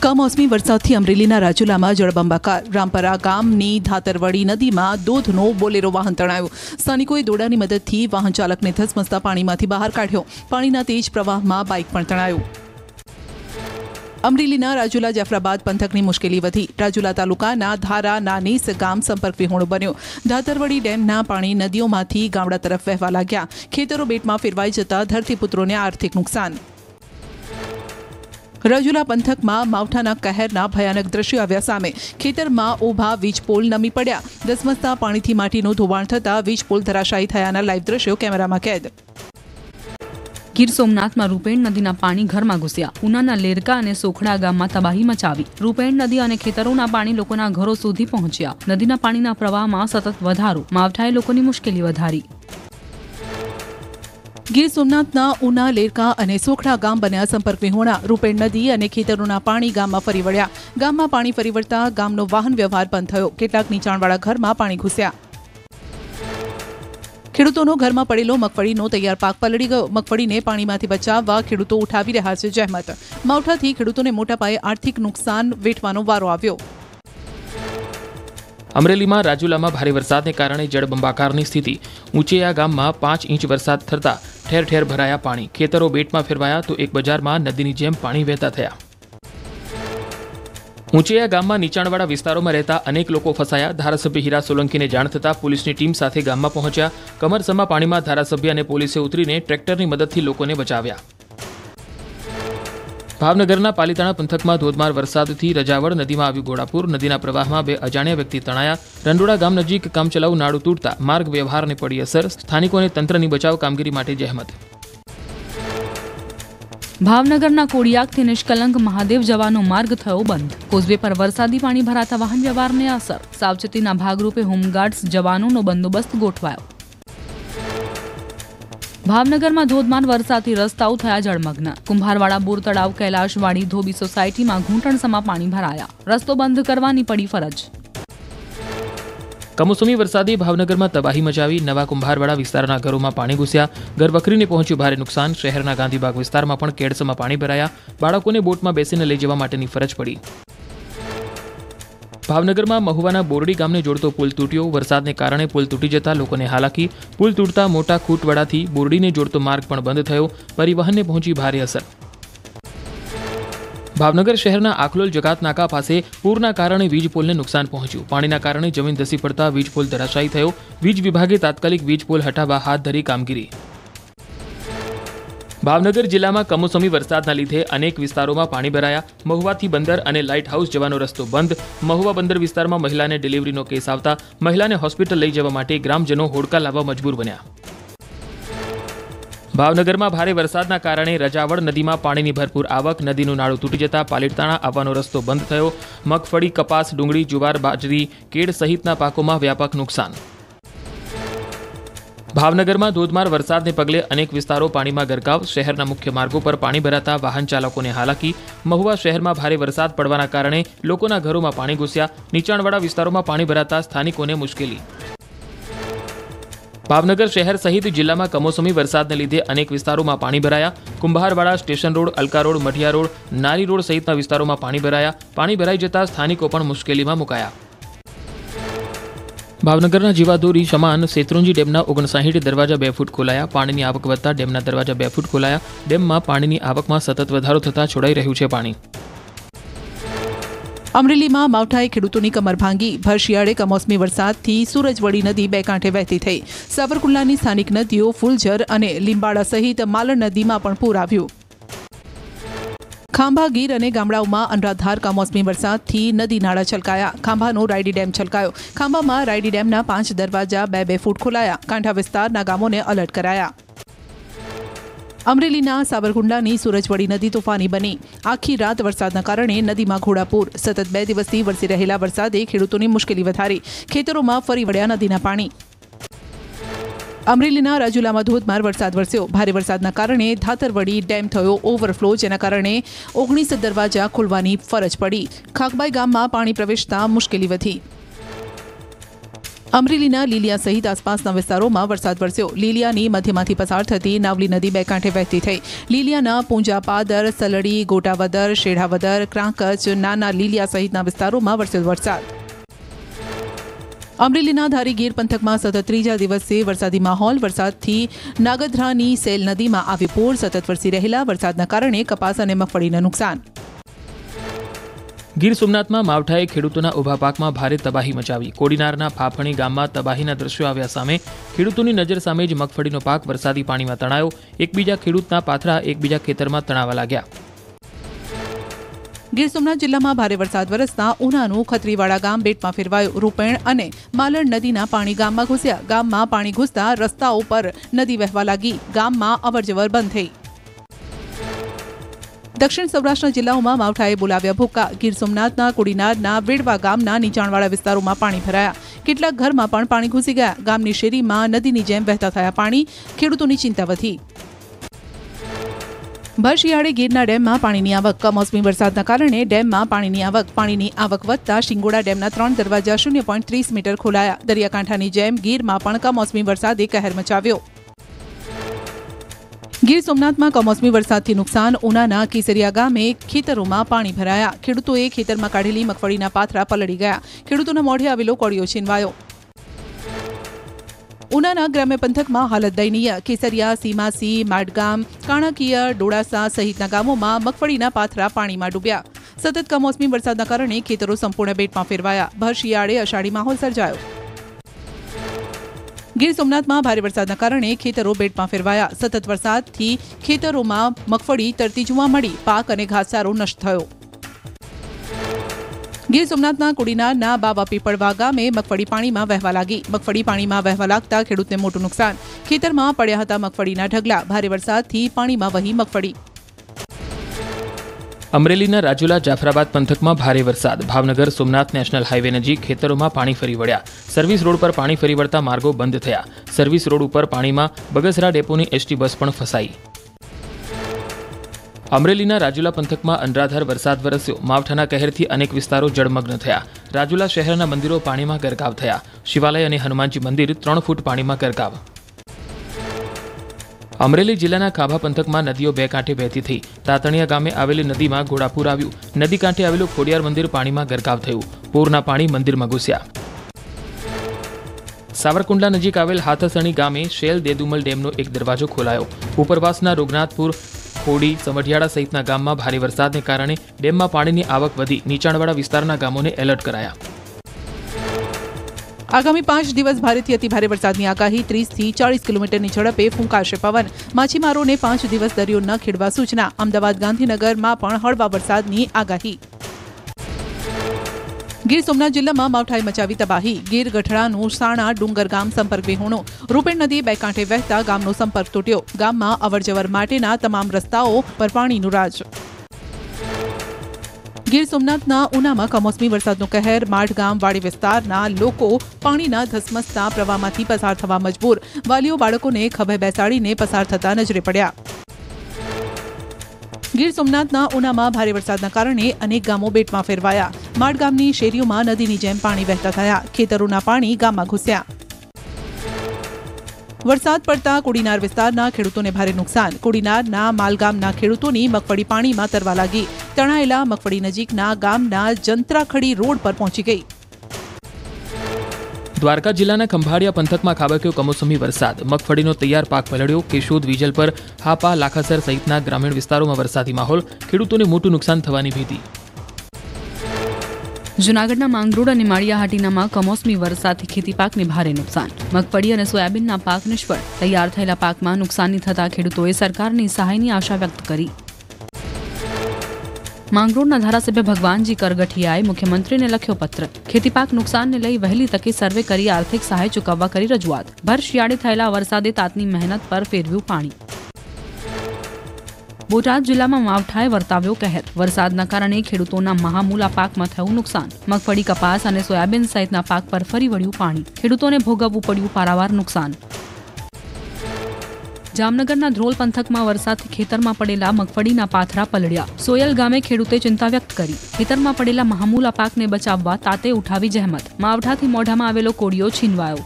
કમોસમી વરસાદથી અમરેલીના રાજુલામાં જળબંબાકાર. રામપરા ગામની ધાતરવડી નદીમાં દૂધનો બોલેરો વાહન તણાયું. સ્થાનિકોએ દોરડાની મદદથી વાહન ચાલકને ધસમસતા પાણીમાંથી બહાર કાઢ્યો. પાણીના તેજ પ્રવાહમાં બાઇક પણ તણાયું. અમરેલીના રાજુલા જાફરાબાદ પંથકની મુશ્કેલી વધી. રાજુલા તાલુકાના ધારા નાનીસ ગામ સંપર્ક વિહોણું બન્યું. ધાતરવડી ડેમના પાણી નદીઓમાંથી ગામડા તરફ વહેવા લાગ્યા. ખેતરો બેટમાં ફેરવાઈ જતા ધરતીપુત્રોને આર્થિક નુકસાન. રાજુલા પંથકમાં માવઠાના કહેરના ભયાનક દ્રશ્યો આવ્યા સામે. ખેતરમાં ઊભા વીજપોલ નમી પડ્યા. ધસમસતા પાણીથી માટીનું ધોવાણ થતાં વીજપોલ ધરાશાયી થયાના લાઈવ દ્રશ્યો કેમેરામાં કેદ. ગીર સોમનાથમાં રૂપેણ નદીના પાણી ઘરમાં ઘૂસ્યા. ઉનાના લેરકા અને સોખડા ગામમાં તબાહી મચાવી. રૂપેણ નદી અને ખેતરોના પાણી લોકોના ઘરો સુધી પહોંચ્યા. નદીના પાણીના પ્રવાહમાં સતત વધારો. માવઠાએ લોકોની મુશ્કેલી વધારી. ગીર સોમનાથના ઉના, લેરકા અને સોખડા ગામ બન્યા સંપર્ક વિહોણા. રૂપેણ નદી અને ખેતરોના પાણી ગામમાં ફરી વળ્યા. ગામમાં પાણી ફરી વળતા ગામનો વાહન વ્યવહાર બંધ થયો. કેટલાક નીચાણવાળા ઘરમાં પાણી ઘૂસ્યા. ખેડૂતોનો ઘરમાં પડેલો મગફળીનો તૈયાર પાક પલળી ગયો. મગફળીને પાણીમાંથી બચાવવા ખેડૂતો ઉઠાવી રહ્યા છે જહેમત. માવઠાથી ખેડૂતોને મોટા પાયે આર્થિક નુકસાન વેઠવાનો વારો આવ્યો. અમરેલીમાં રાજુલામાં ભારે વરસાદને કારણે જળબંબાકારની સ્થિતિ. ઊંચેયા ગામમાં 5 ઇંચ વરસાદ થતા ઠેર ઠેર ભરાયા પાણી. ખેતરો બેટમાં ફેરવાયા તો એક બજારમાં નદીની જેમ પાણી વહેતા થયા. ઊંચેયા ગામમાં નીચાણવાળા વિસ્તારોમાં રહેતા અનેક લોકો ફસાયા. ધારાસભ્ય હીરા સોલંકીને જાણ થતાં પોલીસની ટીમ સાથે ગામમાં પહોંચ્યા. કમરસમા પાણીમાં ધારાસભ્ય અને પોલીસે ઉતરીને ટ્રેક્ટરની મદદથી લોકોને બચાવ્યા. ભાવનગરના પાલીતાણા પંથકમાં ધોધમાર વરસાદથી રજાવળ નદીમાં આવ્યું ઘોડાપુર. નદીના પ્રવાહમાં 2 અજાણ્યા વ્યક્તિ તણાયા. રંડોળા ગામ નજીક કામચલાઉ નાળું તૂટતા માર્ગ વ્યવહારને પડી અસર. સ્થાનિકોને તંત્રની બચાવ કામગીરી માટે જહેમત. ભાવનગરના કોડિયાકથી નિષ્કલંક મહાદેવ જવાનો માર્ગ થયો બંધ. કોઝવે પર વરસાદી પાણી ભરાતા વાહન વ્યવહારને અસર. સાવચેતીના ભાગરૂપે હોમગાર્ડ્સ જવાનોનો બંદોબસ્ત ગોઠવાયો. ભાવનગરમાં ધોધમાર વરસાદથી રસ્તાઓ થયા જળમગ્ન. કુંભારવાડા બોર તળાવ, કૈલાશવાડી, ધોબી સોસાયટીમાં ઘૂંટણસમા પાણી ભરાયા. રસ્તો બંધ કરવાની પડી ફરજ. કમોસમી વરસાદે ભાવનગરમાં તબાહી મચાવી. નવા કુંભારવાડા વિસ્તારના ઘરોમાં પાણી ઘૂસ્યા. ઘરવખરીને પહોંચ્યું ભારે નુકસાન. શહેરના ગાંધીબાગ વિસ્તારમાં પણ કેડસમાં પાણી ભરાયા. બાળકોને બોટમાં બેસીને લઈ જવા માટેની ફરજ પડી. ભાવનગરમાં મહુવાના બોરડી ગામને જોડતો પુલ તૂટ્યો. વરસાદને કારણે પુલ તૂટી જતા લોકોને હાલાકી. પુલ તૂટતા મોટા ખૂંટવાડાથી બોરડીને જોડતો માર્ગ પણ બંધ થયો. પરિવહનને પહોંચી ભારે અસર. ભાવનગર શહેરના આખલોલ જકાત નાકા પાસે પૂરના કારણે વીજપોલને નુકસાન પહોંચ્યું. પાણીના કારણે જમીન ધસી પડતા વીજપોલ ધરાશાયી થયો. વીજ વિભાગે તાત્કાલિક વીજપોલ હટાવવા હાથ ધરી કામગીરી. ભાવનગર જિલ્લામાં કમોસમી વરસાદના લીધે અનેક વિસ્તારોમાં પાણી ભરાયા. મહુવાથી બંદર અને લાઇટ હાઉસ જવાનો રસ્તો બંધ. મહુવા બંદર વિસ્તારમાં મહિલાને ડિલિવરીનો કેસ આવતા મહિલાને હોસ્પિટલ લઈ જવા માટે ગ્રામજનો હોડકા લાવવા મજબૂર બન્યા. ભાવનગરમાં ભારે વરસાદના કારણે રજાવળ નદીમાં પાણીની ભરપૂર આવક. નદીનું નાળું તૂટી જતા પાલીતાણા આવવાનો રસ્તો બંધ થયો. મગફળી, કપાસ, ડુંગળી, જુવાર, બાજરી, કેળ સહિતના પાકોમાં વ્યાપક નુકસાન. ભાવનગરમાં ધોધમાર વરસાદને પગલે અનેક વિસ્તારો પાણીમાં ગરકાવ. શહેરના મુખ્ય માર્ગો પર પાણી ભરાતા વાહન ચાલકોને હાલાકી. મહુવા શહેરમાં ભારે વરસાદ પડવાના કારણે લોકોના ઘરોમાં પાણી ઘૂસ્યા. નીચાણવાળા વિસ્તારોમાં પાણી ભરાતા સ્થાનિકોને મુશ્કેલી. ભાવનગર શહેર સહિત જિલ્લામાં કમોસમી વરસાદને લીધે અનેક વિસ્તારોમાં પાણી ભરાયા. Kumbharwada, station road, Alka road, Madhiya road, Nari road સહિતના વિસ્તારોમાં પાણી ભરાયા. પાણી ભરાઈ જતા સ્થાનિકો પણ મુશ્કેલીમાં મુકાયા. ભાવનગરના જીવાદોરી સમાન શેત્રુંજી ડેમના 59 દરવાજા 2 ફૂટ ખોલાયા. પાણીની આવક વધતા ડેમના દરવાજા 2 ફૂટ ખોલાયા. ડેમમાં પાણીની આવકમાં સતત વધારો થતાં છોડાઈ રહ્યું છે પાણી. અમરેલીમાં માવઠાએ ખેડૂતોની કમર ભાંગી. ભર શિયાળે કમોસમી વરસાદથી સુરજવડી નદી 2 કાંઠે વહેતી થઈ. સાવરકુંડલાની સ્થાનિક નદીઓ ફૂલઝર અને લીંબાડા સહિત માલણ નદીમાં પણ પૂર આવ્યું. ખાંભા, ગીર અને ગામડાઓમાં અનરાધાર કમોસમી વરસાદથી નદી નાળા છલકાયા. ખાંભાનો રાયડી ડેમ છલકાયો. ખાંભામાં રાયડી ડેમના 5 દરવાજા 2 ફૂટ ખોલાયા. કાંઠા વિસ્તારના ગામોને એલર્ટ કરાયા. અમરેલીના સાવરકુંડલાની સુરજવડી નદી તોફાની બની. આખી રાત વરસાદના કારણે નદીમાં ઘોડાપૂર. સતત 2 દિવસથી વરસી રહેલા વરસાદે ખેડૂતોની મુશ્કેલી વધારી. ખેતરોમાં ફરી વળ્યા નદીના પાણી. અમરેલીના રાજુલામાં ધોધમાર વરસાદ વરસ્યો. ભારે વરસાદના કારણે ધાતરવડી ડેમ થયો ઓવરફ્લો, જેના કારણે 19 દરવાજા ખોલવાની ફરજ પડી. ખાકબાઈ ગામમાં પાણી પ્રવેશતા મુશ્કેલી વધી. અમરેલીના લીલિયા સહિત આસપાસના વિસ્તારોમાં વરસાદ વરસ્યો. લીલિયાની મધ્યમાંથી પસાર થતી નાવલી નદી બે કાંઠે વહેતી થઈ. લીલિયાના પૂંજાપાદર, સલડી, ગોટાવદર, શેઢાવદર, ક્રાંકચ, નાના લીલિયા સહિતના વિસ્તારોમાં વરસ્યો વરસાદ. અમરેલીના ધારી ગીર પંથકમાં સતત ત્રીજા દિવસે વરસાદી માહોલ. વરસાદથી નાગધ્રાની સેલ નદીમાં આવી પૂર. સતત વરસી રહેલા વરસાદના કારણે કપાસ અને મગફળીને નુકસાન. ગીર સોમનાથમાં માવઠાએ ખેડૂતોના ઊભા પાકમાં ભારે તબાહી મચાવી. કોડીનારના ફાફણી ગામમાં તબાહીના દ્રશ્યો આવ્યા સામે. ખેડૂતોની નજર સામે જ મગફળીનો પાક વરસાદી પાણીમાં તણાયો. એકબીજા ખેડૂતના પાથરા એકબીજા ખેતરમાં તણાવા લાગ્યા. ગીર સોમનાથ જિલ્લામાં ભારે વરસાદ વરસતા ઉનાનું ખત્રીવાડા ગામ બેટમાં ફેરવાયું. રૂપેણ અને માલણ નદીના પાણી ગામમાં ઘૂસ્યા. ગામમાં પાણી ઘૂસતા રસ્તાઓ પર નદી વહેવા લાગી. ગામમાં અવરજવર બંધ થઈ. દક્ષિણ સૌરાષ્ટ્રના જિલ્લાઓમાં માવઠાએ બોલાવ્યા ભૂક્કા. ગીર સોમનાથના કોડીનારના વેડવા ગામના નીચાણવાળા વિસ્તારોમાં પાણી ભરાયા. કેટલાક ઘરમાં પણ પાણી ઘૂસી ગયા. ગામની શેરીમાં નદીની જેમ વહેતા થયા પાણી. ખેડૂતોની ચિંતા વધી. ભર શિયાળે ગીરના ડેમમાં પાણીની આવક. કમોસમી વરસાદના કારણે ડેમમાં પાણીની આવક વધતા શિંગોડા ડેમના 3 દરવાજા 0.30 મીટર ખોલાયા. દરિયાકાંઠાની જેમ ગીરમાં પણ કમોસમી વરસાદે કહેર મચાવ્યો. ગીર સોમનાથમાં કમોસમી વરસાદથી નુકસાન. ઉનાના કેસરિયા ગામે ખેતરોમાં પાણી ભરાયા. ખેડૂતોએ ખેતરમાં કાઢેલી મગફળીના પાથરા પલળી ગયા. ખેડૂતોના મોઢે આવેલો કોળિયો છીનવાયો. ઉનાના ગ્રામ્ય પંથકમાં હાલત દયનીય. કેસરિયા, સીમાસી, માડગામ, કાણાકિયર, ડોળાસા સહિતના ગામોમાં મગફળીના પાથરા પાણીમાં ડૂબ્યા. સતત કમોસમી વરસાદના કારણે ખેતરો સંપૂર્ણ બેટમાં ફેરવાયા. ભર શિયાળે અષાઢી માહોલ સર્જાયો. ગીર સોમનાથમાં ભારે વરસાદના કારણે ખેતરો બેટમાં ફેરવાયા. સતત વરસાદથી ખેતરોમાં મગફળી તરતી જોવા મળી. પાક અને ઘાસચારો નષ્ટ થયો. ગીર સોમનાથના કોડીનારના બાવા પીપળવા ગામે મગફળી પાણીમાં વહેવા લાગી. મગફળી પાણીમાં વહેવા લાગતા ખેડૂતને મોટું નુકસાન. ખેતરમાં પડ્યા હતા મગફળીના ઢગલા. ભારે વરસાદથી પાણીમાં વહી મગફળી. અમરેલીના રાજુલા જાફરાબાદ પંથકમાં ભારે વરસાદ. ભાવનગર સોમનાથ નેશનલ હાઈવે નજીક ખેતરોમાં પાણી ફરી વળ્યા. સર્વિસ રોડ પર પાણી ફરી વળતા માર્ગો બંધ થયા. સર્વિસ રોડ ઉપર પાણીમાં બગસરા ડેપોની એસટી બસ પણ ફસાઈ. અમરેલીના રાજુલા પંથકમાં અનરાધાર વરસાદ વરસ્યો. માવઠાના કહેરથી અનેક વિસ્તારો જળમગ્ન થયા. રાજુલા શહેરના મંદિરો પાણીમાં ગરકાવ થયા. શિવાલય અને હનુમાનજી મંદિર 3 ફૂટ પાણીમાં ગરકાવ. અમરેલી જિલ્લાના ખાભા પંથકમાં નદીઓ બે કાંઠે વહેતી થઈ. તાતણિયા ગામે આવેલી નદીમાં ઘોડાપૂર આવ્યું. નદી કાંઠે આવેલું ખોડિયાર મંદિર પાણીમાં ગરકાવ થયું. પૂરના પાણી મંદિરમાં ઘૂસ્યા. સાવરકુંડલા નજીક આવેલ હાથસણી ગામે શેલ દેદુમલ ડેમનો એક દરવાજો ખોલાયો. ઉપરવાસના રૂગનાથપુર, ખોડી, સમઢિયાળા સહિતના ગામમાં ભારે વરસાદને કારણે ડેમમાં પાણીની આવક વધી. નીચાણવાળા વિસ્તારના ગામોને એલર્ટ કરાયા. આગામી 5 દિવસ ભારેથી અતિભારે વરસાદની આગાહી. 30 થી 40 કિલોમીટરની ઝડપે ફૂંકાશે પવન. માછીમારોને 5 દિવસ દરિયો ન ખેડવા સૂચના. અમદાવાદ, ગાંધીનગરમાં પણ હળવા વરસાદની આગાહી. ગીર સોમનાથ જિલ્લામાં માવઠાએ મચાવી તબાહી. ગીર ગઢડાનું સાણા ડુંગર ગામ સંપર્ક વિહોણું. રૂપેણ નદી બે કાંઠે વહેતા ગામનો સંપર્ક તૂટ્યો. ગામમાં અવરજવર માટેના તમામ રસ્તાઓ પર પાણીનું રાજ. ગીર સોમનાથના ઉનામાં કમોસમી વરસાદનો કહેર. માડગામ વાડી વિસ્તારના લોકો પાણીના ધસમસતા પ્રવાહમાંથી પસાર થવા મજબૂર. વાલીઓ બાળકોને ખભે બેસાડીને પસાર થતા નજરે પડ્યા. ગીર સોમનાથના ઉનામાં ભારે વરસાદના કારણે અનેક ગામો બેટમાં ફેરવાયા. માડગામની શેરીઓમાં નદીની જેમ પાણી વહેતા થયા. ખેતરોના પાણી ગામમાં ઘૂસ્યા. વરસાદ પડતા કોડીનાર વિસ્તારના ખેડૂતોને ભારે નુકસાન. કોડીનારના માલગામના ખેડૂતોની મગફળી પાણીમાં તરવા લાગી. તણાયેલા મગફળી નજીકના ગામના જંત્રાખડી રોડ પર પહોંચી ગઈ. દ્વારકા જિલ્લાના ખંભાળિયા પંથકમાં ખાબક્યો કમોસમી વરસાદ. મગફળીનો તૈયાર પાક પલળ્યો. કેશોદ, વિજલપર, હાપા, લાખાસર સહિતના ગ્રામીણ વિસ્તારોમાં વરસાદી માહોલ. ખેડૂતોને મોટું નુકસાન થવાની ભીતિ. જૂનાગઢના માંગરોળ અને માળિયાહાટીનામાં કમોસમી વરસાદથી ખેતી પાકને ભારે નુકસાન. મગફળી અને સોયાબીનના પાક નિષ્ફળ. તૈયાર થયેલા પાકમાં નુકસાની થતા ખેડૂતોએ સરકારની સહાયની આશા વ્યક્ત કરી. માંગરોળના ધારાસભ્ય ભગવાનજી કરગઠિયાએ મુખ્યમંત્રીને લખ્યો પત્ર. ખેતીપાક નુકસાનને લઈ વહેલી તકે સર્વે કરી આર્થિક સહાય ચૂકવવા કરી રજૂઆત. ભર શિયાળે થયેલા વરસાદે તાતની મહેનત પર ફેરવ્યું પાણી. બોટાદ જિલ્લામાં માવઠાએ વર્તાવ્યો કહેર. વરસાદના કારણે ખેડૂતોના મહામૂલા પાકમાં થયું નુકસાન. મગફળી, કપાસ અને સોયાબીન સહિતના પાક પર ફરી વળ્યું પાણી. ખેડૂતોને ભોગવવું પડ્યું પારાવાર નુકસાન. જામનગરના ધ્રોલ પંથકમાં વરસાદથી ખેતરમાં પડેલા મગફળીના પાથરા પલળ્યા. સોયલ ગામે ખેડૂતે ચિંતા વ્યક્ત કરી. ખેતરમાં પડેલા મહામૂલા પાકને બચાવવા તાતે ઉઠાવી જહેમત. માવઠાથી મોઢામાં આવેલો કોળિયો છીનવાયો.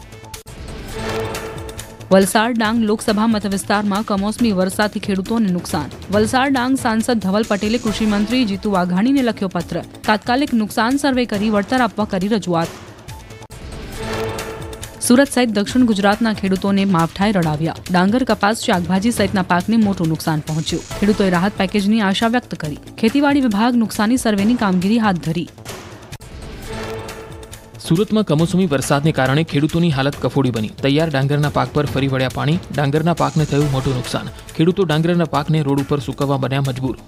વલસાડ ડાંગ લોકસભા મત વિસ્તારમાં કમોસમી વરસાદથી ખેડૂતોને નુકસાન. વલસાડ ડાંગ સાંસદ ધવલ પટેલે કૃષિમંત્રી જીતુ વાઘાણીને લખ્યો પત્ર. તાત્કાલિક નુકસાન સર્વે કરી વળતર આપવા કરી રજૂઆત. સુરત સહિત દક્ષિણ ગુજરાતના ખેડૂતોને માવઠાએ રડાવ્યા. ડાંગર, કપાસ, શાકભાજી સહિતના પાકને મોટું નુકસાન પહોંચ્યું. ખેડૂતોએ રાહત પેકેજની આશા વ્યક્ત કરી. ખેતીવાડી વિભાગ નુકસાની સર્વેની કામગીરી હાથ ધરી. સુરતમાં કમોસમી વરસાદને કારણે ખેડૂતોની હાલત કફોડી બની. તૈયાર ડાંગરના પાક પર ફરી વળ્યા પાણી. ડાંગરના પાકને થયું મોટું નુકસાન. ખેડૂતો ડાંગરના પાકને રોડ ઉપર સૂકવવા બન્યા મજબૂર.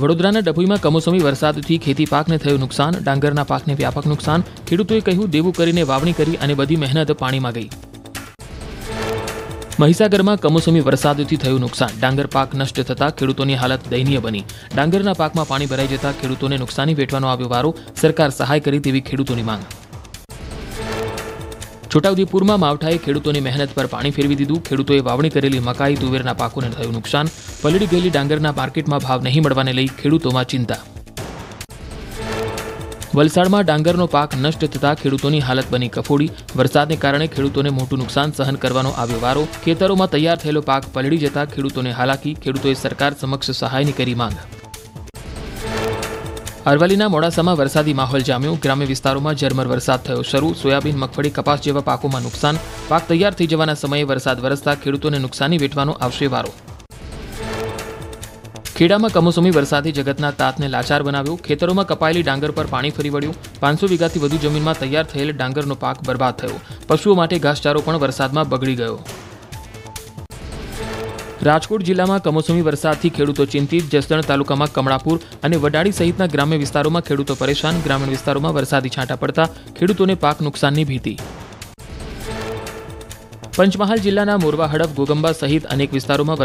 વડોદરાના ડભોઈમાં કમોસમી વરસાદથી ખેતી પાકને થયું નુકસાન. ડાંગરના પાકને વ્યાપક નુકસાન. ખેડૂતોએ કહ્યું દેવું કરીને વાવણી કરી અને બધી મહેનત પાણીમાં ગઈ. મહીસાગરમાં કમોસમી વરસાદથી થયું નુકસાન. ડાંગર પાક નષ્ટ થતાં ખેડૂતોની હાલત દયનીય બની. ડાંગરના પાકમાં પાણી ભરાઈ જતાં ખેડૂતોને નુકસાની વેઠવાનો આવ્યો વારો. સરકાર સહાય કરી તેવી ખેડૂતોની માંગ. છોટાઉદેપુરમાં માવઠાએ ખેડૂતોની મહેનત પર પાણી ફેરવી દીધું. ખેડૂતોએ વાવણી કરેલી મકાઈ, તુવેરના પાકોને થયું નુકસાન. પલળી ગયેલી ડાંગરના માર્કેટમાં ભાવ નહીં મળવાને લઈ ખેડૂતોમાં ચિંતા. વલસાડમાં ડાંગરનો પાક નષ્ટ થતાં ખેડૂતોની હાલત બની કફોડી. વરસાદને કારણે ખેડૂતોને મોટું નુકસાન સહન કરવાનો આવ્યો વારો. ખેતરોમાં તૈયાર થયેલો પાક પલળી જતા ખેડૂતોને હાલાકી. ખેડૂતોએ સરકાર સમક્ષ સહાયની કરી માંગ. અરવલ્લીના મોડાસામાં વરસાદી માહોલ જામ્યો. ગ્રામ્ય વિસ્તારોમાં ઝરમર વરસાદ થયો શરૂ. સોયાબીન, મગફળી, કપાસ જેવા પાકોમાં નુકસાન. પાક તૈયાર થઈ જવાના સમયે વરસાદ વરસતા ખેડૂતોને નુકસાની વેઠવાનો આવશે વારો. ખેડામાં કમોસમી વરસાદે જગતના તાતને લાચાર બનાવ્યો. ખેતરોમાં કપાયેલી ડાંગર પર પાણી ફરી વળ્યું. 500 વીઘાથી વધુ જમીનમાં તૈયાર થયેલ ડાંગરનો પાક બરબાદ થયો. પશુઓ માટે ઘાસચારો પણ વરસાદમાં બગડી ગયો. રાજકોટ જિલ્લામાં કમોસમી વરસાદથી ખેડૂતો ચિંતિત. જસદણ તાલુકામાં કમળાપુર અને વડાળી સહિતના ગ્રામ્ય વિસ્તારોમાં ખેડૂતો પરેશાન. ગ્રામીણ વિસ્તારોમાં વરસાદી છાંટા પડતા ખેડૂતોને પાક નુકસાનની ભીતિ. પંચમહાલ જિલ્લાના મોરવા, હડફ, ગોગંબા સહિત અનેક વિસ્તારોમાં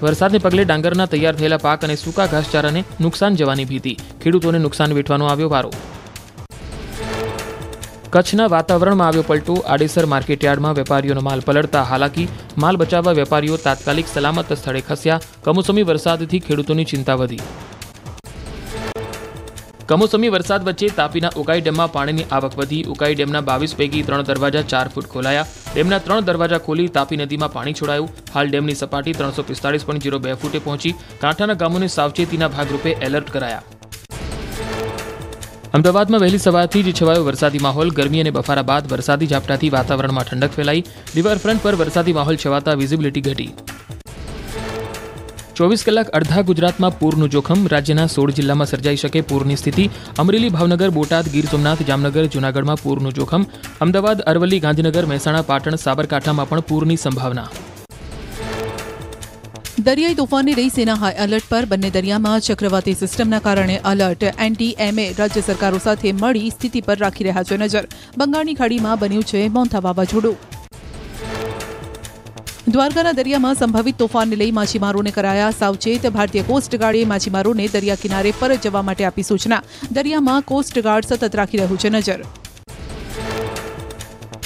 વરસાદને પગલે ડાંગરના તૈયાર થયેલા પાક અને સૂકા ઘાસચારાને નુકસાન જવાની ભીતિ. ખેડૂતોને નુકસાન વેઠવાનો આવ્યો વારો. કચ્છના વાતાવરણમાં આવ્યો પલટો. આડેસર માર્કેટયાર્ડમાં વેપારીઓનો માલ પલળતા હાલાકી. માલ બચાવવા વેપારીઓ તાત્કાલિક સલામત સ્થળે ખસ્યા. કમોસમી વરસાદથી ખેડૂતોની ચિંતા વધી. કમોસમી વરસાદ વચ્ચે તાપીના ઉકાઈ ડેમમાં પાણીની આવક વધી. ઉકાઈ ડેમના 22 પૈકી 3 દરવાજા 4 ફૂટ ખોલાયા. ડેમના 3 દરવાજા ખોલી તાપી નદીમાં પાણી છોડાયું. હાલ ડેમની સપાટી 345.02 ફૂટે પહોંચી. કાંઠાના ગામોને સાવચેતીના ભાગરૂપે એલર્ટ કરાયા. અમદાવાદમાં વહેલી સવારથી જ છવાયો વરસાદી માહોલ. ગરમી અને બફારા બાદ વરસાદી ઝાપટાથી વાતાવરણમાં ઠંડક ફેલાઈ. રિવરફ્રન્ટ પર વરસાદી માહોલ છવાતા વિઝિબિલિટી ઘટી. 24 કલાક અડધા ગુજરાતમાં પૂરનું જોખમ. રાજ્યના 16 જિલ્લામાં સર્જાઈ શકે પૂરની સ્થિતિ. અમરેલી, ભાવનગર, બોટાદ, ગીર સોમનાથ, જામનગર, જૂનાગઢમાં પૂરનું જોખમ. અમદાવાદ, અરવલ્લી, ગાંધીનગર, મહેસાણા, પાટણ, સાબરકાંઠામાં પણ પૂરની સંભાવના. દરિયાઈ તોફાનને લઈ સેના હાઈ એલર્ટ પર. બંને દરિયામાં ચક્રવાતી સિસ્ટમના કારણે એલર્ટ. NTMA રાજ્ય સરકારો સાથે મળી સ્થિતિ પર રાખી રહ્યા છે નજર. બંગાળની ખાડીમાં બન્યું છે મોન્થા વાવાઝોડું. દ્વારકાના દરિયામાં સંભવિત તોફાનને લઈ માછીમારોને કરાયા સાવચેત. ભારતીય કોસ્ટગાર્ડે માછીમારોને દરિયા કિનારે પરત જવા માટે આપી સૂચના. દરિયામાં કોસ્ટગાર્ડ સતત રાખી રહ્યું છે નજર.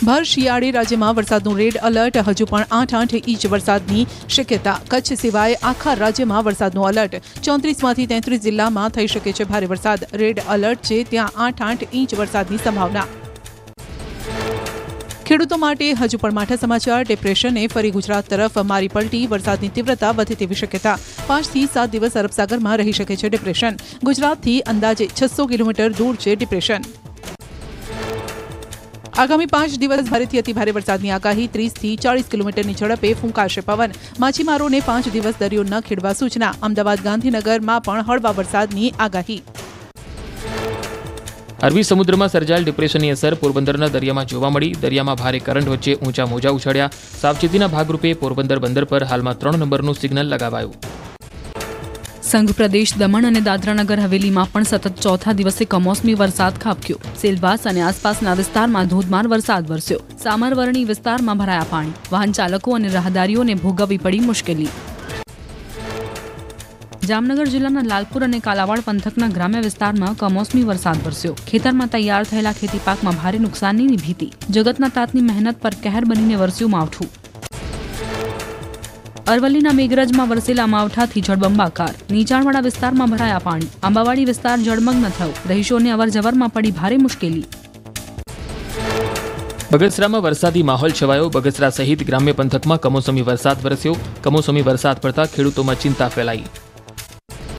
ભર શિયાળે રાજ્યમાં વરસાદનું રેડ એલર્ટ. હજુ પણ 8 ઇંચ વરસાદની શક્યતા. કચ્છ સિવાય આખા રાજ્યમાં વરસાદનું એલર્ટ. 34માંથી 33 જિલ્લામાં થઈ શકે છે ભારે વરસાદ. રેડ એલર્ટ છે ત્યાં 8 ઇંચ વરસાદની સંભાવના. ખેડૂતો માટે હજુ પણ માઠા સમાચાર. ડિપ્રેશને ફરી ગુજરાત તરફ મારી પલટી. વરસાદની તીવ્રતા વધે તેવી શક્યતા. 5 થી 7 દિવસ અરબ સાગરમાં રહી શકે છે ડિપ્રેશન. ગુજરાતથી અંદાજે 600 કિલોમીટર દૂર છે ડિપ્રેશન. આગામી 5 દિવસ ભારેથી અતિભારે વરસાદની આગાહી. 30 થી 40 કિલોમીટરની ઝડપે ફૂંકાશે પવન. માછીમારોને 5 દિવસ દરિયો ન ખેડવા સૂચના. અમદાવાદ, ગાંધીનગરમાં પણ હળવા વરસાદની આગાહી. અરબી સમુદ્રમાં સર્જાયેલ ડિપ્રેશનની અસર પોરબંદરના દરિયામાં જોવા મળી. દરિયામાં ભારે કરંટ વચ્ચે ઊંચા મોજા ઉછળ્યા. સાવચેતીના ભાગરૂપે પોરબંદર બંદર પર હાલમાં 3 નંબરનું સિગ્નલ લગાવાયું. સંઘ પ્રદેશ દમણ અને દાદરાનગર હવેલીમાં પણ સતત ચોથા દિવસે કમોસમી વરસાદ ખાબક્યો. સેલવાસ અને આસપાસના વિસ્તારમાં ધોધમાર વરસાદ વરસ્યો. સામરવરણી વિસ્તારમાં ભરાયા પાણી. વાહન ચાલકો અને રાહદારીઓને ભોગવવી પડી મુશ્કેલી. જામનગર જિલ્લાના લાલપુર અને કાલાવાડ પંથકના ગ્રામ્ય વિસ્તારમાં કમોસમી વરસાદ વરસ્યો. ખેતરમાં તૈયાર થયેલા ખેતી પાકમાં ભારે નુકસાનની ભીતિ. જગતના તાતની મહેનત પર કહેર બનીને વરસ્યું માવઠું. અરવલ્લીના મેઘરજમાં વરસેલા માવઠાથી જળબંબાકાર, નીચાણવાળા વિસ્તારમાં ભરાયા પાણી, આંબાવાડી વિસ્તાર જળમગ્ન થયો, રહીશોને અવરજવરમાં પડી ભારે મુશ્કેલી. બગસરામાં વરસાદી માહોલ છવાયો. બગસરા સહિત ગ્રામ્ય પંથકમાં કમોસમી વરસાદ વરસ્યો. કમોસમી વરસાદ પડતા ખેડૂતોમાં ચિંતા ફેલાઈ.